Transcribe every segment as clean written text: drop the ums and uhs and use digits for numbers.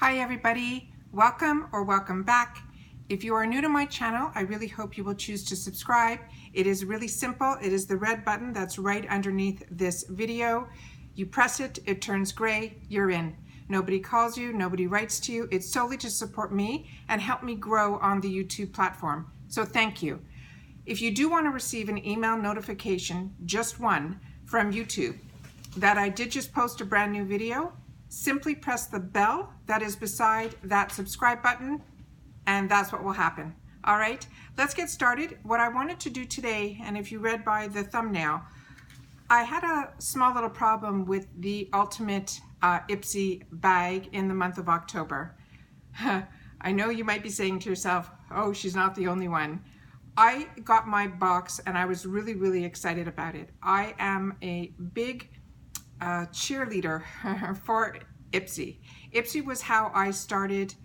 Hi everybody, welcome or welcome back. If you are new to my channel, I really hope you will choose to subscribe. It is really simple. It is the red button that's right underneath this video. You press it, it turns gray, you're in. Nobody calls you, nobody writes to you. It's solely to support me and help me grow on the YouTube platform. So thank you. If you do want to receive an email notification, just one, from YouTube, that I did just post a brand new video, simply press the bell that is beside that subscribe button, and that's what will happen. All right, let's get started. What I wanted to do today, and if you read by the thumbnail, I had a small little problem with the Ultimate IPSY bag in the month of October. I know you might be saying to yourself, oh, she's not the only one. I got my box and I was really excited about it. I am a big cheerleader for IPSY. IPSY was how I started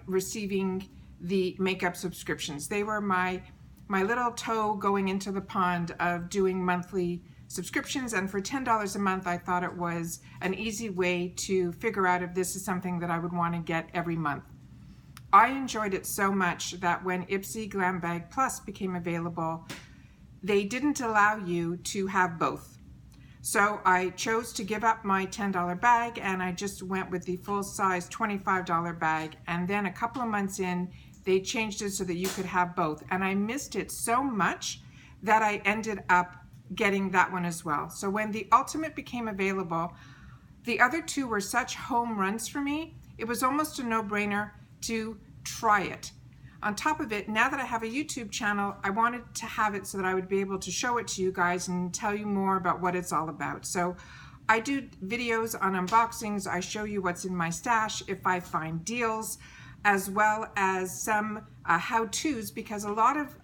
receiving the makeup subscriptions. They were my little toe going into the pond of doing monthly subscriptions, and for $10 a month I thought it was an easy way to figure out if this is something that I would want to get every month. I enjoyed it so much that when IPSY Glam Bag Plus became available, they didn't allow you to have both. So I chose to give up my $10 bag and I just went with the full-size $25 bag, and then a couple of months in they changed it so that you could have both, and I missed it so much that I ended up getting that one as well. So when the Ultimate became available, the other two were such home runs for me, it was almost a no-brainer to try it. On top of it, now that I have a YouTube channel, I wanted to have it so that I would be able to show it to you guys and tell you more about what it's all about. So I do videos on unboxings. I show you what's in my stash if I find deals, as well as some how-tos, because a lot of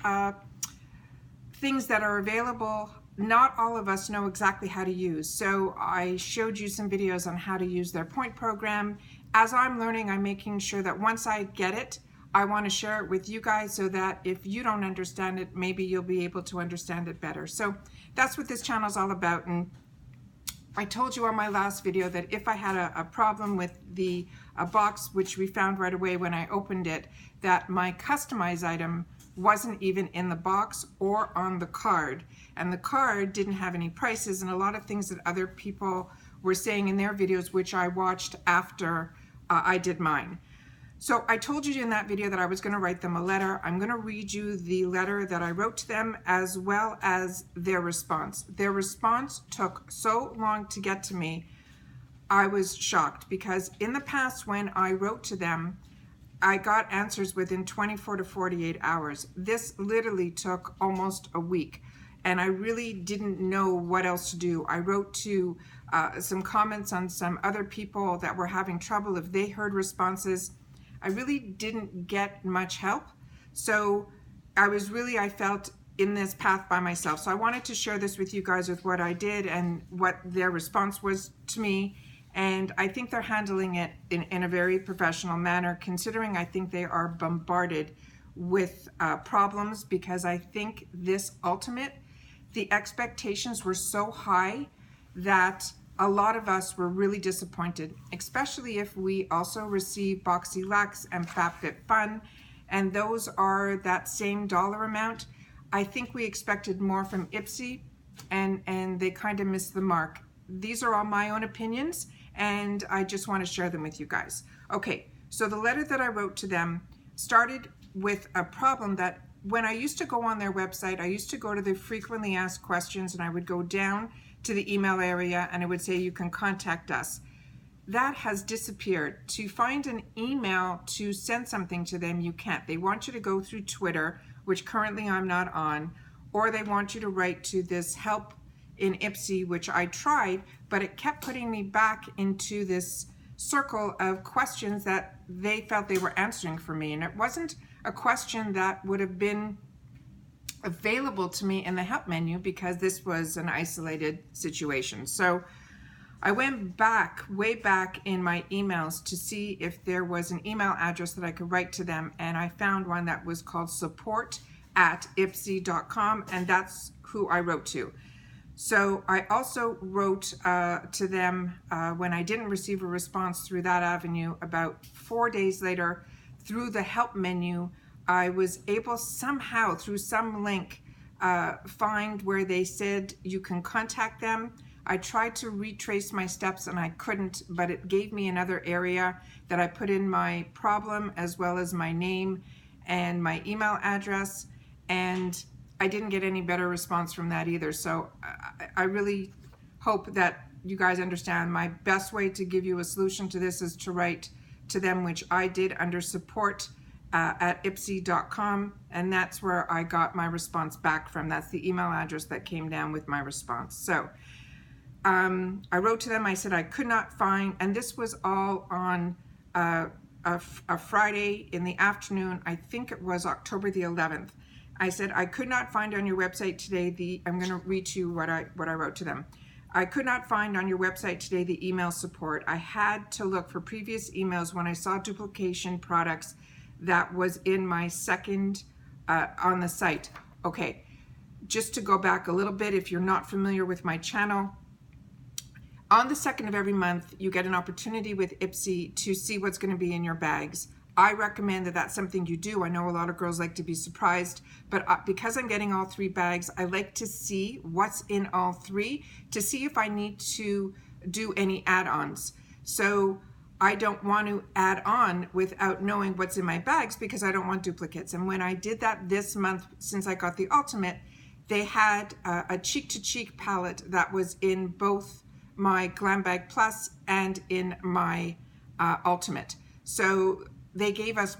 things that are available, not all of us know exactly how to use. So I showed you some videos on how to use their point program. As I'm learning, I'm making sure that once I get it, I want to share it with you guys so that if you don't understand it, maybe you'll be able to understand it better. So that's what this channel is all about. And I told you on my last video that if I had a problem with the box, which we found right away when I opened it, that my customized item wasn't even in the box or on the card. And the card didn't have any prices and a lot of things that other people were saying in their videos, which I watched after I did mine. So I told you in that video that I was going to write them a letter. I'm going to read you the letter that I wrote to them as well as their response. Their response took so long to get to me, I was shocked, because in the past when I wrote to them, I got answers within 24 to 48 hours. This literally took almost a week, and I really didn't know what else to do. I wrote to some comments on some other people that were having trouble if they heard responses. I really didn't get much help. So I felt in this path by myself. So I wanted to share this with you guys with what I did and what their response was to me. And I think they're handling it in a very professional manner, considering I think they are bombarded with problems, because I think this Ultimate, the expectations were so high that a lot of us were really disappointed, especially if we also receive Boxy Luxe and FabFitFun, and those are that same dollar amount. I think we expected more from IPSY, and they kind of missed the mark. These are all my own opinions, and I just want to share them with you guys. Okay, so the letter that I wrote to them started with a problem that when I used to go on their website, I used to go to the frequently asked questions, and I would go down to the email area and it would say you can contact us. That has disappeared. To find an email to send something to them, you can't. They want you to go through Twitter, which currently I'm not on, or they want you to write to this help in IPSY, which I tried, but it kept putting me back into this circle of questions that they felt they were answering for me, and it wasn't a question that would have been available to me in the help menu, because this was an isolated situation. So I went back, way back in my emails to see if there was an email address that I could write to them, and I found one that was called support@ipsy.com, and that's who I wrote to. So I also wrote to them when I didn't receive a response through that avenue. About 4 days later, through the help menu, I was able somehow through some link find where they said you can contact them. I tried to retrace my steps and I couldn't, but it gave me another area that I put in my problem as well as my name and my email address, and I didn't get any better response from that either. So I really hope that you guys understand my best way to give you a solution to this is to write to them, which I did under support at IPSY.com, and that's where I got my response back from. That's the email address that came down with my response. So I wrote to them. I said I could not find, and this was all on a Friday in the afternoon. I think it was October the 11th. I said I could not find on your website today I'm going to read to you what I wrote to them. I could not find on your website today the email support. I had to look for previous emails when I saw duplication products that was in my second on the site. Okay, just to go back a little bit, if you're not familiar with my channel, on the 2nd of every month, you get an opportunity with IPSY to see what's going to be in your bags. I recommend that that's something you do. I know a lot of girls like to be surprised, but because I'm getting all 3 bags, I like to see what's in all 3 to see if I need to do any add-ons. So I don't want to add on without knowing what's in my bags because I don't want duplicates. And when I did that this month, since I got the Ultimate, they had a cheek-to-cheek palette that was in both my Glam Bag Plus and in my Ultimate. So they gave us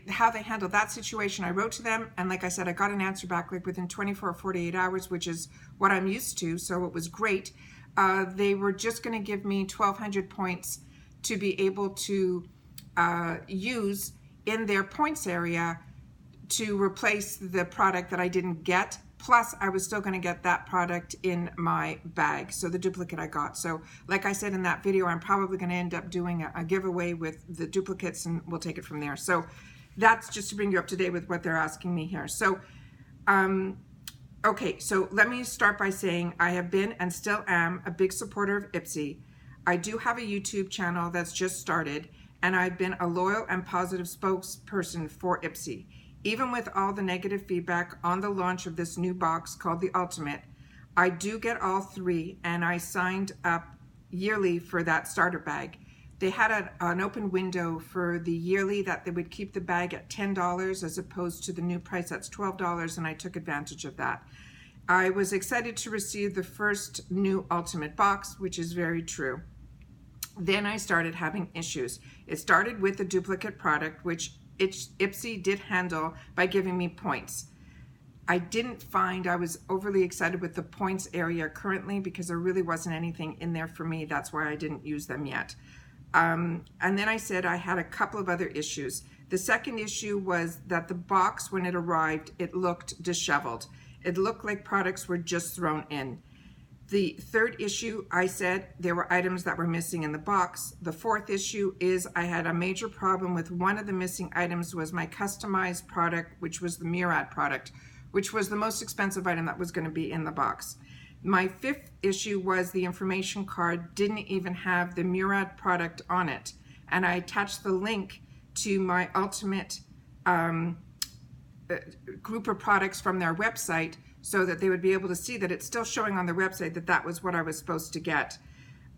how they handled that situation. I wrote to them, and like I said, I got an answer back like within 24 or 48 hours, which is what I'm used to, so it was great. They were just going to give me 1,200 points to be able to use in their points area to replace the product that I didn't get. Plus, I was still going to get that product in my bag, so the duplicate I got. So like I said in that video, I'm probably going to end up doing a giveaway with the duplicates, and we'll take it from there. So that's just to bring you up to date with what they're asking me here. So, okay, so let me start by saying I have been and still am a big supporter of IPSY. I do have a YouTube channel that's just started, and I've been a loyal and positive spokesperson for IPSY. Even with all the negative feedback on the launch of this new box called the Ultimate, I do get all 3, and I signed up yearly for that starter bag. They had an open window for the yearly that they would keep the bag at $10 as opposed to the new price that's $12, and I took advantage of that. I was excited to receive the first new Ultimate box, which is very true. Then I started having issues. It started with the duplicate product, which IPSY did handle by giving me points. I didn't find I was overly excited with the points area currently because there really wasn't anything in there for me. That's why I didn't use them yet. And then I said I had a couple of other issues. The second issue was that the box, when it arrived, it looked disheveled. It looked like products were just thrown in. The third issue, I said there were items that were missing in the box. The fourth issue is I had a major problem with one of the missing items was my customized product, which was the Murad product, which was the most expensive item that was going to be in the box. My fifth issue was the information card didn't even have the Murad product on it. And I attached the link to my Ultimate group of products from their website so that they would be able to see that it's still showing on their website that that was what I was supposed to get.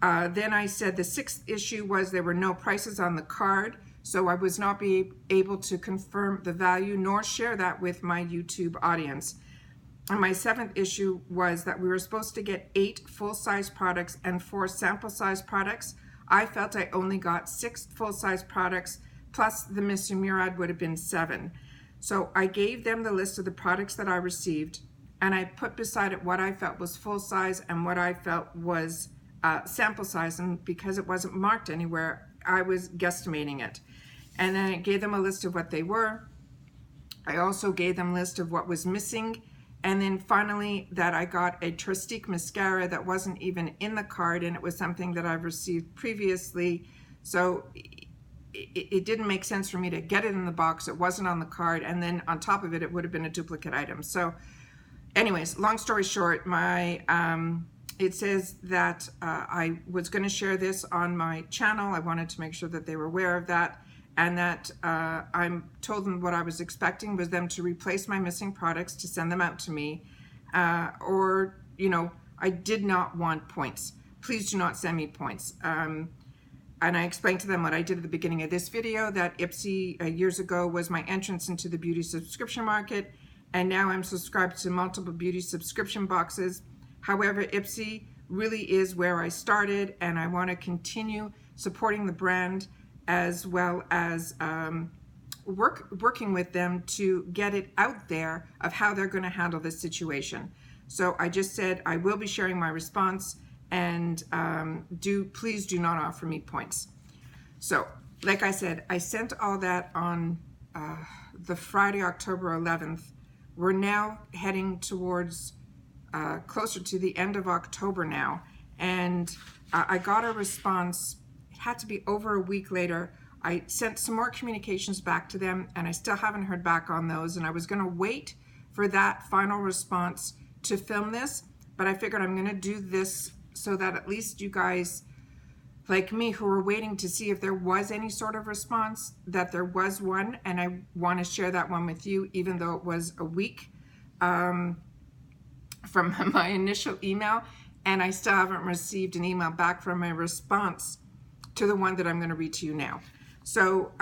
Then I said the sixth issue was there were no prices on the card, so I was not able to confirm the value nor share that with my YouTube audience. And my seventh issue was that we were supposed to get 8 full-size products and 4 sample-size products. I felt I only got 6 full-size products, plus the Mr. Murad would have been 7. So I gave them the list of the products that I received, and I put beside it what I felt was full size and what I felt was sample size, and because it wasn't marked anywhere, I was guesstimating it. And then I gave them a list of what they were. I also gave them a list of what was missing, and then finally that I got a Trustique mascara that wasn't even in the card, and it was something that I've received previously, so it didn't make sense for me to get it in the box. It wasn't on the card, and then on top of it, it would have been a duplicate item. So anyways, long story short, it says that I was going to share this on my channel. I wanted to make sure that they were aware of that, and that I'm told them what I was expecting was them to replace my missing products, to send them out to me, or, you know, I did not want points. Please do not send me points. And I explained to them what I did at the beginning of this video, that IPSY years ago was my entrance into the beauty subscription market, and now I'm subscribed to multiple beauty subscription boxes. However, IPSY really is where I started, and I want to continue supporting the brand, as well as working with them to get it out there of how they're going to handle this situation. So I just said I will be sharing my response, and please do not offer me points. So like I said, I sent all that on the Friday, October 11th. We're now heading towards closer to the end of October now, and I got a response. It had to be over a week later. I sent some more communications back to them, and I still haven't heard back on those, and I was going to wait for that final response to film this, but I figured I'm going to do this so that at least you guys like me who were waiting to see if there was any sort of response, that there was one, and I want to share that one with you, even though it was a week from my initial email, and I still haven't received an email back from a response to the one that I'm going to read to you now. So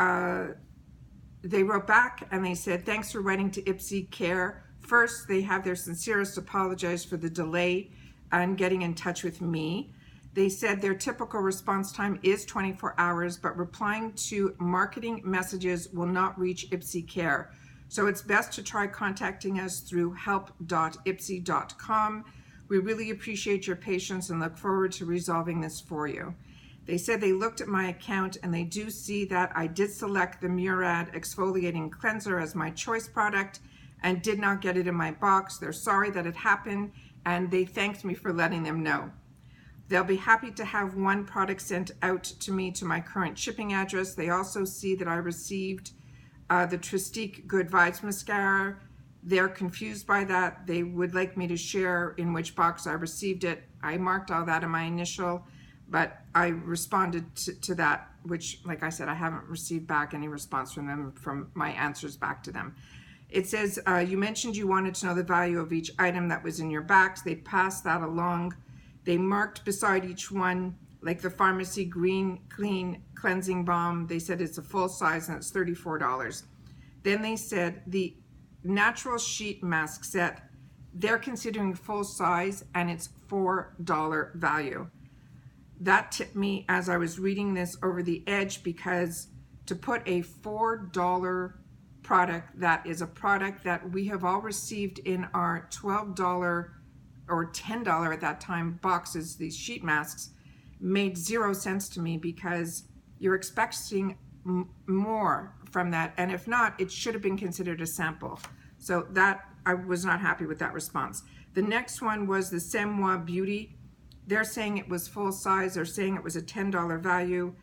they wrote back and they said, thanks for writing to IPSY Care. First, they have their sincerest apologize for the delay and getting in touch with me. They said their typical response time is 24 hours, but replying to marketing messages will not reach IPSY Care. So it's best to try contacting us through help.ipsy.com. We really appreciate your patience and look forward to resolving this for you. They said they looked at my account and they do see that I did select the Murad Exfoliating Cleanser as my choice product and did not get it in my box. They're sorry that it happened, and they thanked me for letting them know. They'll be happy to have one product sent out to me to my current shipping address. They also see that I received the Tristique Good Vibes Mascara. They're confused by that. They would like me to share in which box I received it. I marked all that in my initial, but I responded to that, which, like I said, I haven't received back any response from them, from my answers back to them. It says, you mentioned you wanted to know the value of each item that was in your box. They passed that along. They marked beside each one, like the Pharmacy Green Clean Cleansing Balm. They said it's a full size and it's $34. Then they said the Natural Sheet Mask Set, they're considering full size and it's $4 value. That tipped me as I was reading this over the edge, because to put a $4 product, that is a product that we have all received in our $12 or $10 at that time boxes, these sheet masks, made 0 sense to me, because you're expecting more from that, and if not, it should have been considered a sample. So that, I was not happy with that response. The next one was the C'est Moi Beauty. They're saying it was full size. They're saying it was a $10 value.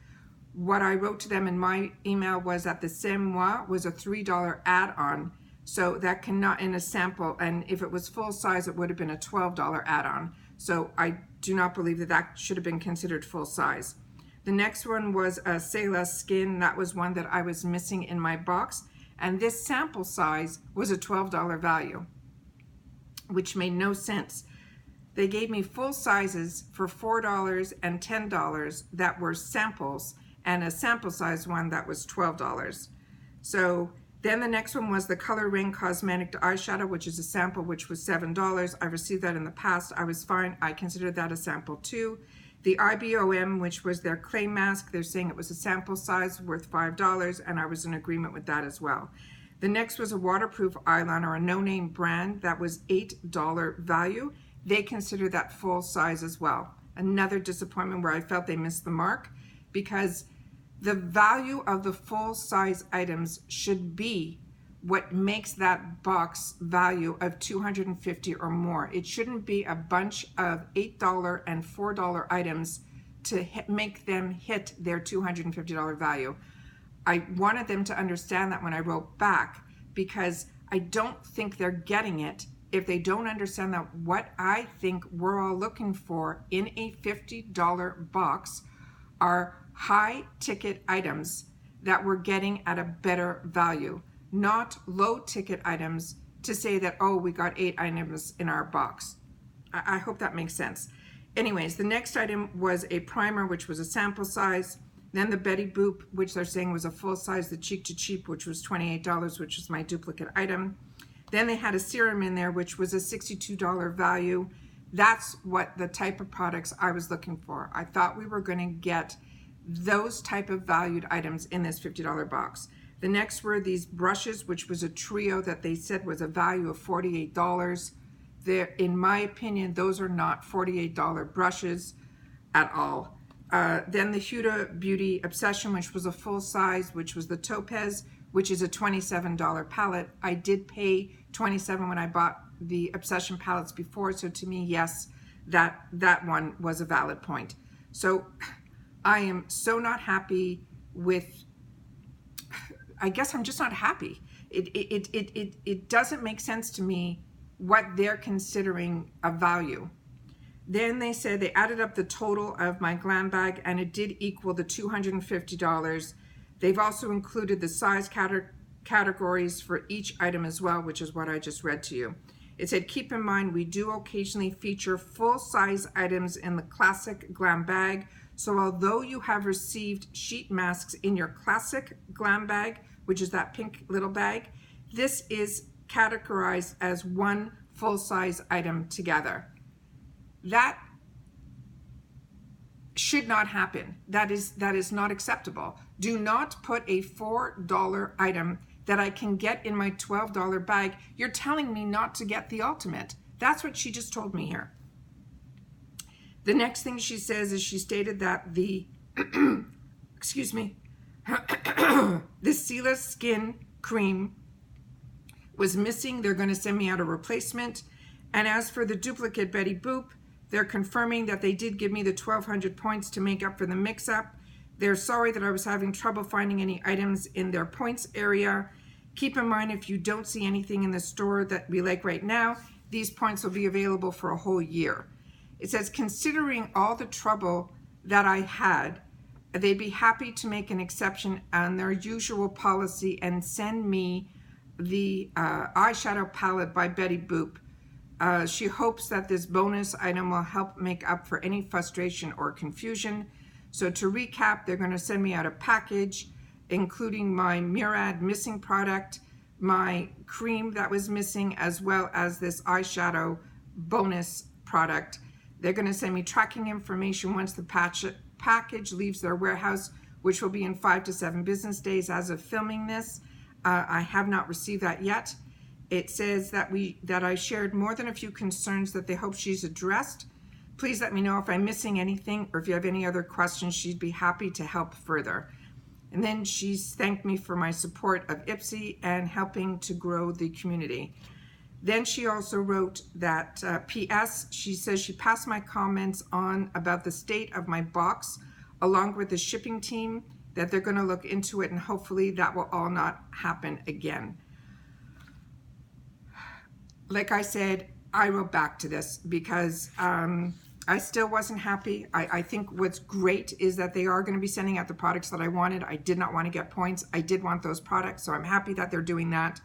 What I wrote to them in my email was that the C'est Moi was a $3 add-on, so that cannot, in a sample, and if it was full size, it would have been a $12 add-on. So I do not believe that that should have been considered full size. The next one was a C'est La Skin. That was one that I was missing in my box, and this sample size was a $12 value, which made no sense. They gave me full sizes for $4 and $10 that were samples, and a sample size one that was $12. So then the next one was the Color Ring Cosmetic Eyeshadow, which is a sample, which was $7. I received that in the past. I was fine. I considered that a sample too. The IBOM, which was their clay mask, they're saying it was a sample size worth $5, and I was in agreement with that as well. The next was a waterproof eyeliner, a no-name brand, that was $8 value. They considered that full size as well. Another disappointment where I felt they missed the mark, because the value of the full size items should be what makes that box value of $250 or more. It shouldn't be a bunch of $8 and $4 items to make them hit their $250 value. I wanted them to understand that when I wrote back, because I don't think they're getting it if they don't understand that what I think we're all looking for in a $50 box are high ticket items that we're getting at a better value, not low ticket items to say that, oh, we got 8 items in our box. I hope that makes sense. Anyways, the next item was a primer, which was a sample size. Then the Betty Boop, which they're saying was a full size, the Cheek to Cheap, which was $28, which was my duplicate item. Then they had a serum in there, which was a $62 value. That's what the type of products I was looking for. I thought we were going to get those type of valued items in this $50 box. The next were these brushes, which was a trio that they said was a value of $48. In my opinion, those are not $48 brushes at all. Then the Huda Beauty Obsession, which was a full size, which was the Topaz, which is a $27 palette. I did pay $27 when I bought the Obsession palettes before, so to me, yes, that one was a valid point. So I am so not happy with, I guess I'm just not happy. It doesn't make sense to me what they're considering a value. Then they said they added up the total of my glam bag and it did equal the $250. They've also included the size categories for each item as well, which is what I just read to you. It said, keep in mind, we do occasionally feature full size items in the classic glam bag. So although you have received sheet masks in your classic glam bag, which is that pink little bag, this is categorized as one full-size item together. That should not happen. That is not acceptable. Do not put a $4 item that I can get in my $12 bag. You're telling me not to get the ultimate. That's what she just told me here. The next thing she says is she stated that the excuse me, the Sealess Skin Cream was missing. They're going to send me out a replacement. And as for the duplicate Betty Boop, they're confirming that they did give me the 1,200 points to make up for the mix-up. They're sorry that I was having trouble finding any items in their points area. Keep in mind, if you don't see anything in the store that we like right now, these points will be available for a whole year. It says, considering all the trouble that I had, they'd be happy to make an exception on their usual policy and send me the eyeshadow palette by Betty Boop. She hopes that this bonus item will help make up for any frustration or confusion. So to recap, they're going to send me out a package, including my Murad missing product, my cream that was missing, as well as this eyeshadow bonus product. They're going to send me tracking information once the package leaves their warehouse, which will be in 5 to 7 business days as of filming this. I have not received that yet. It says that I shared more than a few concerns that they hope she's addressed. Please let me know if I'm missing anything or if you have any other questions. She'd be happy to help further. And then she's thanked me for my support of IPSY and helping to grow the community. Then she also wrote that P.S. She says she passed my comments on about the state of my box along with the shipping team, that they're going to look into it and hopefully that will all not happen again. Like I said, I wrote back to this because I still wasn't happy. I think what's great is that they are going to be sending out the products that I wanted. I did not want to get points. I did want those products, so I'm happy that they're doing that.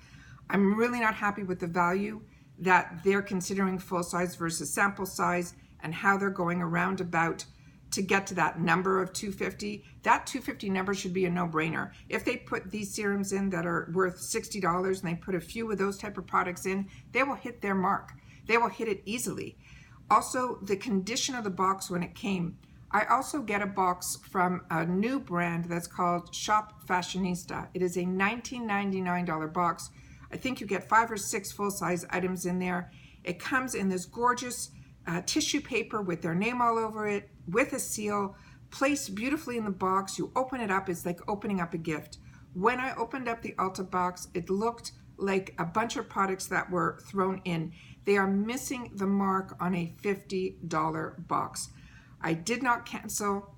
I'm really not happy with the value that they're considering full size versus sample size and how they're going around about to get to that number of 250. That 250 number should be a no-brainer. If they put these serums in that are worth $60 and they put a few of those type of products in, they will hit their mark. They will hit it easily. Also, the condition of the box when it came. I also get a box from a new brand that's called Shop Fashionista. It is a $19.99 box. I think you get 5 or 6 full-size items in there. It comes in this gorgeous tissue paper with their name all over it, with a seal, placed beautifully in the box. You open it up, it's like opening up a gift. When I opened up the ULTA box, it looked like a bunch of products that were thrown in. They are missing the mark on a $50 box. I did not cancel.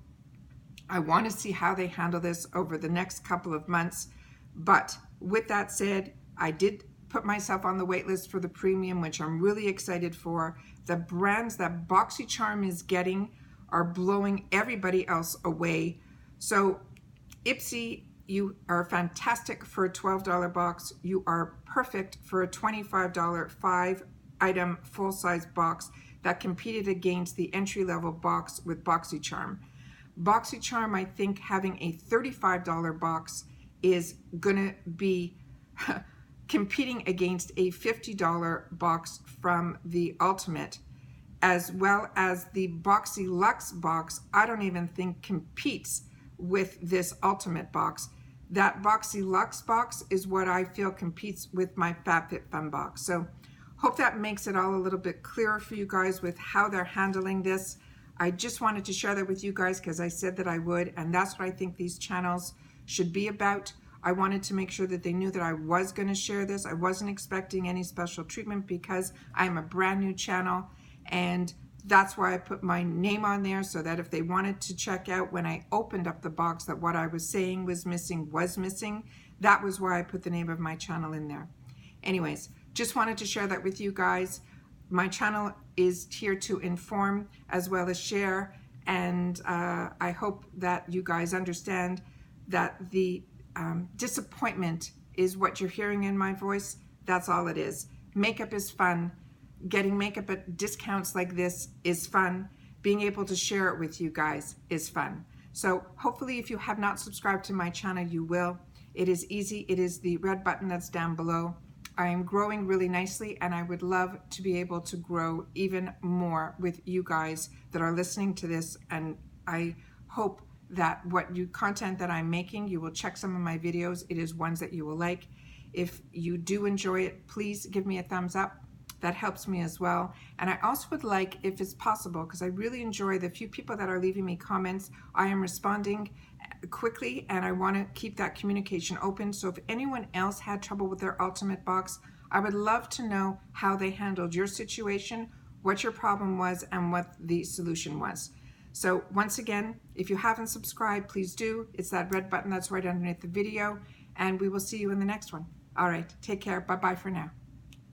I want to see how they handle this over the next couple of months. But with that said, I did put myself on the wait list for the premium, which I'm really excited for. The brands that BoxyCharm is getting are blowing everybody else away. So IPSY, you are fantastic for a $12 box. You are perfect for a $25 5-item full-size box that competed against the entry-level box with BoxyCharm. BoxyCharm, I think having a $35 box is gonna be competing against a $50 box from the Ultimate, as well as the Boxy Luxe box. I don't even think competes with this Ultimate box. That Boxy Luxe box is what I feel competes with my FabFitFun box. So hope that makes it all a little bit clearer for you guys with how they're handling this. I just wanted to share that with you guys because I said that I would, and that's what I think these channels should be about. I wanted to make sure that they knew that I was going to share this. I wasn't expecting any special treatment because I'm a brand new channel, and that's why I put my name on there, so that if they wanted to check out when I opened up the box that what I was saying was missing. That was why I put the name of my channel in there. Anyways, just wanted to share that with you guys. My channel is here to inform as well as share, and I hope that you guys understand that the disappointment is what you're hearing in my voice. That's all it is. Makeup is fun. Getting makeup at discounts like this is fun. Being able to share it with you guys is fun. So hopefully if you have not subscribed to my channel, you will. It is easy. It is the red button that's down below. I am growing really nicely, and I would love to be able to grow even more with you guys that are listening to this. And I hope that content that I'm making, you will check some of my videos. It is ones that you will like. If you do enjoy it, please give me a thumbs up. That helps me as well. And I also would like, if it's possible, because I really enjoy the few people that are leaving me comments, I am responding quickly, and I want to keep that communication open. So if anyone else had trouble with their Ultimate box, I would love to know how they handled your situation, what your problem was, and what the solution was. So once again, if you haven't subscribed, please do. It's that red button that's right underneath the video, and we will see you in the next one. All right, take care. Bye-bye for now.